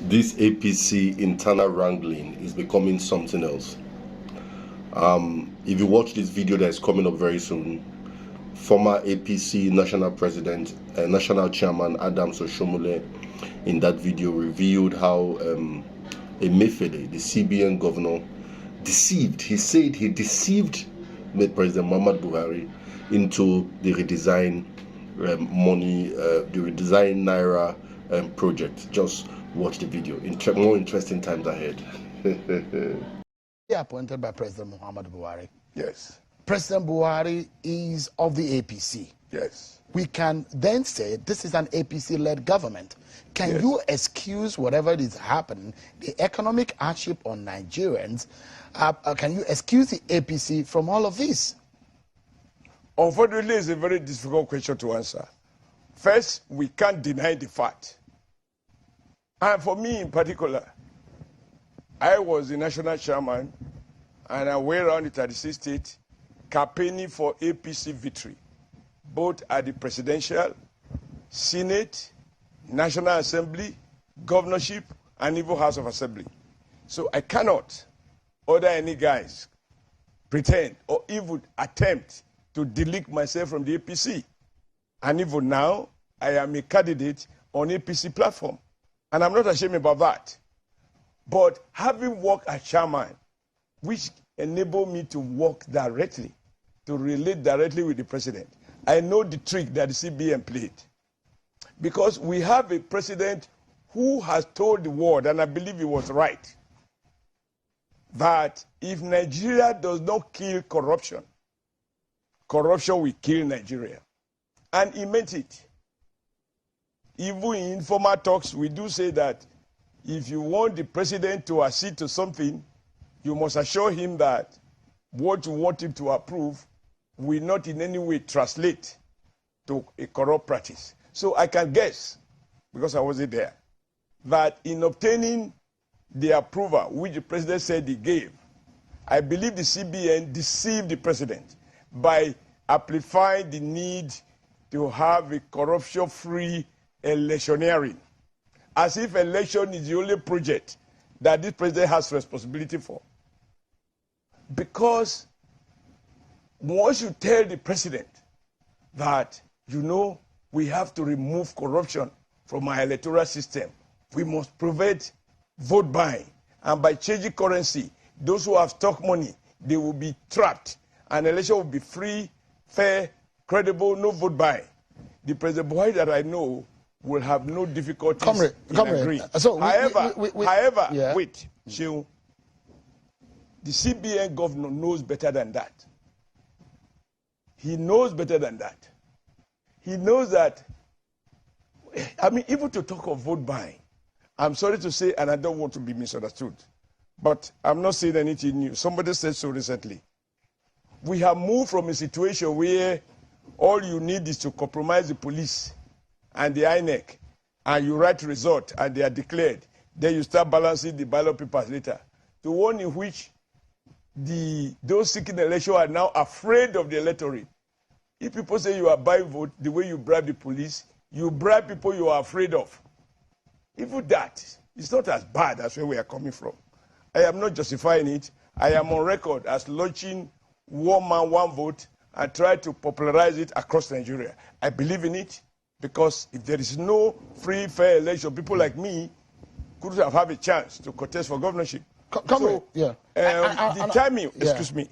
This APC internal wrangling is becoming something else. If you watch this video that is coming up very soon, former APC national president, national chairman Adams Oshiomole, in that video revealed how Emefiele, the CBN governor, deceived. He said he deceived President Muhammad Buhari into the redesign money, the redesign Naira project. Just watch the video. More interesting times ahead. Appointed by President Muhammad Buhari. Yes. President Buhari is of the APC. Yes. We can then say this is an APC-led government. Can you excuse whatever is happening, the economic hardship on Nigerians? Can you excuse the APC from all of this? Unfortunately, it's a very difficult question to answer. First, we can't deny the fact. And for me in particular, I was the national chairman and I went around the 36 states campaigning for APC victory, both at the presidential, Senate, National Assembly, governorship, and even House of Assembly. So I cannot order any guys pretend or even attempt to delink myself from the APC. And even now, I am a candidate on APC platform. And I'm not ashamed about that. But having worked as chairman, which enabled me to work directly, to relate directly with the president, I know the trick that the CBN played. Because we have a president who has told the world, and I believe he was right, that if Nigeria does not kill corruption, corruption will kill Nigeria. And he meant it. Even in informal talks, we do say that if you want the president to accede to something, you must assure him that what you want him to approve will not in any way translate to a corrupt practice. So I can guess, because I wasn't there, that in obtaining the approval which the president said he gave, I believe the CBN deceived the president by amplifying the need to have a corruption-free electioneering, as if election is the only project that this president has responsibility for. Because once you tell the president that, you know, we have to remove corruption from our electoral system, we must prevent vote buying, and by changing currency, those who have stock money, they will be trapped, and election will be free, fair, credible, no vote buying. The President Buhari that I know will have no difficulties in agreeing. So however, yeah. wait, Shehu, the CBN governor knows better than that. He knows better than that. He knows that, I mean, even to talk of vote buying, I'm sorry to say, and I don't want to be misunderstood, but I'm not saying anything new. Somebody said so recently. We have moved from a situation where all you need is to compromise the police and the INEC, and you write result, and they are declared. Then you start balancing the ballot papers later, to one in which those seeking election are now afraid of the electorate. If people say you are buying vote, the way you bribe the police, you bribe people you are afraid of. Even that, it's not as bad as where we are coming from. I am not justifying it. I am on record as launching one man, one vote, and try to popularize it across Nigeria. I believe in it, because if there is no free, fair election, people like me could have a chance to contest for governorship. The timing, excuse me,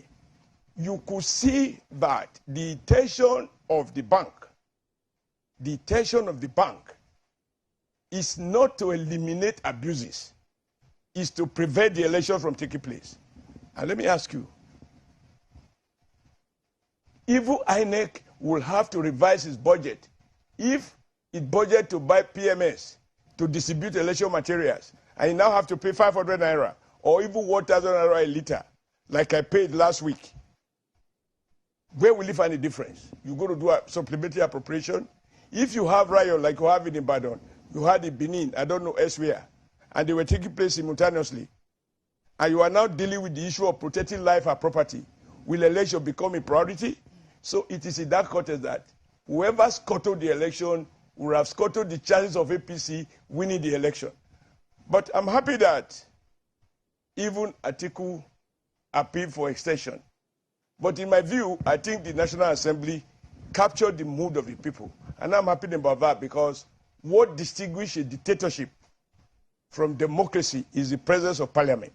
you could see that the intention of the bank is not to eliminate abuses, is to prevent the election from taking place. And let me ask you, even INEC will have to revise its budget if it budget to buy PMS to distribute election materials, and you now have to pay 500 naira or even 1,000 naira a liter, like I paid last week. Where will you find the difference? You're going to do a supplementary appropriation. If you have riot like you have in Ibadan, you had in Benin, I don't know elsewhere, and they were taking place simultaneously, and you are now dealing with the issue of protecting life and property, will election become a priority? So it is in that context that whoever scuttled the election will have scuttled the chances of APC winning the election. But I'm happy that even Atiku appealed for extension. But in my view, I think the National Assembly captured the mood of the people. And I'm happy about that because what distinguishes a dictatorship from democracy is the presence of parliament.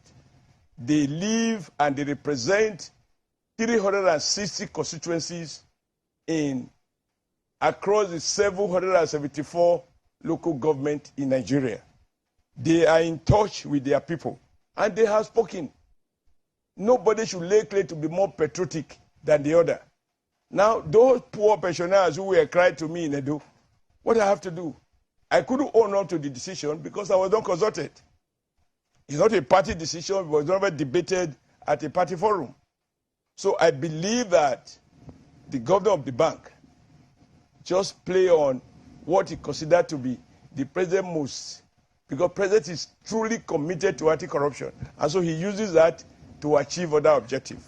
They live and they represent 360 constituencies across the 774 local government in Nigeria. They are in touch with their people and they have spoken. Nobody should lay claim to be more patriotic than the other. Now, those poor pensioners who were crying to me in Edo, what I have to do? I couldn't own up to the decision because I was not consulted. It's not a party decision. It was never debated at a party forum. So I believe that the governor of the bank just play on what he considered to be the president most, because president is truly committed to anti-corruption. And so he uses that to achieve other objectives.